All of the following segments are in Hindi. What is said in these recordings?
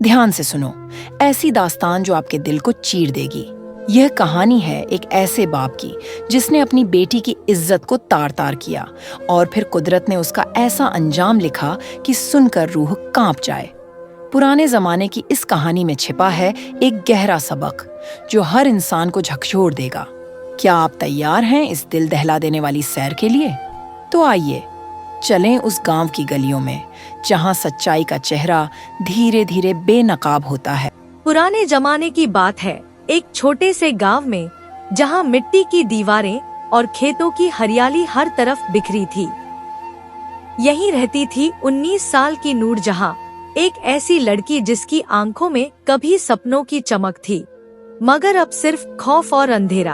ध्यान से सुनो, ऐसी दास्तान जो आपके दिल को चीर देगी। यह कहानी है एक ऐसे बाप की जिसने अपनी बेटी की इज्जत को तार तार किया और फिर कुदरत ने उसका ऐसा अंजाम लिखा कि सुनकर रूह कांप जाए। पुराने जमाने की इस कहानी में छिपा है एक गहरा सबक जो हर इंसान को झकझोर देगा। क्या आप तैयार हैं इस दिल दहला देने वाली सैर के लिए? तो आइए चलें उस गांव की गलियों में जहां सच्चाई का चेहरा धीरे धीरे बेनकाब होता है। पुराने जमाने की बात है, एक छोटे से गांव में जहां मिट्टी की दीवारें और खेतों की हरियाली हर तरफ बिखरी थी। यहीं रहती थी 19 साल की नूरजहां, एक ऐसी लड़की जिसकी आंखों में कभी सपनों की चमक थी, मगर अब सिर्फ खौफ और अंधेरा।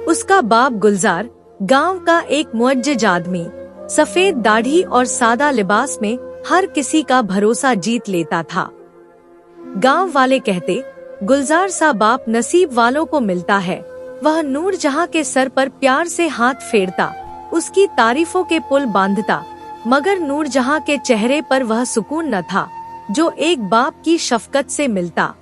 उसका बाप गुलजार गांव का एक मुअज्जज आदमी, सफेद दाढ़ी और सादा लिबास में हर किसी का भरोसा जीत लेता था। गांव वाले कहते, गुलजार सा बाप नसीब वालों को मिलता है। वह नूरजहां के सर पर प्यार से हाथ फेरता, उसकी तारीफों के पुल बांधता, मगर नूरजहां के चेहरे पर वह सुकून न था जो एक बाप की शफकत से मिलता।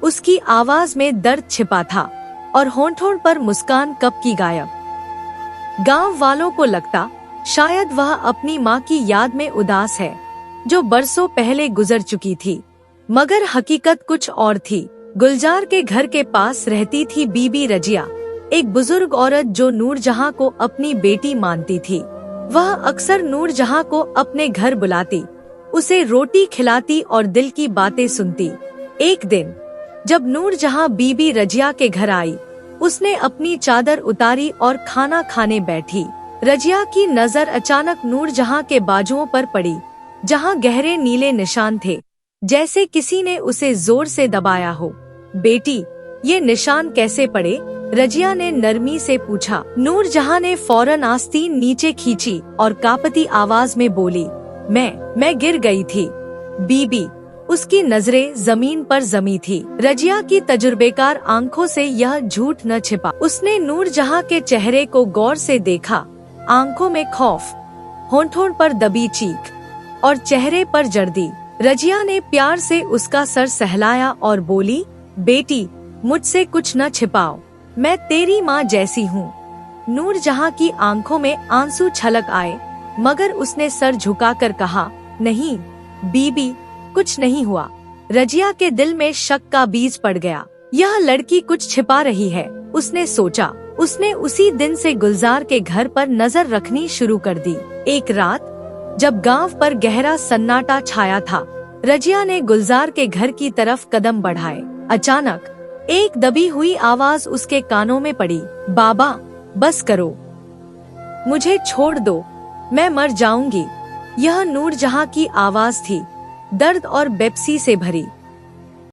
उसकी आवाज में दर्द छिपा था और होंठों पर मुस्कान कब की गायब। गांव वालों को लगता शायद वह अपनी माँ की याद में उदास है जो बरसों पहले गुजर चुकी थी, मगर हकीकत कुछ और थी। गुलजार के घर के पास रहती थी बीबी रजिया, एक बुजुर्ग औरत जो नूरजहां को अपनी बेटी मानती थी। वह अक्सर नूरजहां को अपने घर बुलाती, उसे रोटी खिलाती और दिल की बातें सुनती। एक दिन जब नूरजहां बीबी रजिया के घर आई, उसने अपनी चादर उतारी और खाना खाने बैठी। रजिया की नजर अचानक नूरजहां के बाजुओं पर पड़ी, जहां गहरे नीले निशान थे, जैसे किसी ने उसे जोर से दबाया हो। बेटी, ये निशान कैसे पड़े? रजिया ने नरमी से पूछा। नूरजहां ने फौरन आस्तीन नीचे खींची और कांपती आवाज में बोली, मैं गिर गई थी बीबी। उसकी नजरें जमीन पर जमी थी। रजिया की तजुर्बेकार आंखों से यह झूठ न छिपा। उसने नूरजहां के चेहरे को गौर से देखा, आंखों में खौफ, होंठों पर दबी चीख और चेहरे पर जर्दी। रजिया ने प्यार से उसका सर सहलाया और बोली, बेटी, मुझसे कुछ न छिपाओ, मैं तेरी माँ जैसी हूँ। नूरजहां की आंखों में आंसू छलक आए, मगर उसने सर झुकाकर कहा, नहीं बीबी, कुछ नहीं हुआ। रजिया के दिल में शक का बीज पड़ गया। यह लड़की कुछ छिपा रही है, उसने सोचा। उसने उसी दिन से गुलजार के घर पर नजर रखनी शुरू कर दी। एक रात जब गांव पर गहरा सन्नाटा छाया था, रजिया ने गुलजार के घर की तरफ कदम बढ़ाए। अचानक एक दबी हुई आवाज उसके कानों में पड़ी, बाबा, बस करो, मुझे छोड़ दो, मैं मर जाऊंगी। यह नूरजहां की आवाज थी, दर्द और बेपसी से भरी।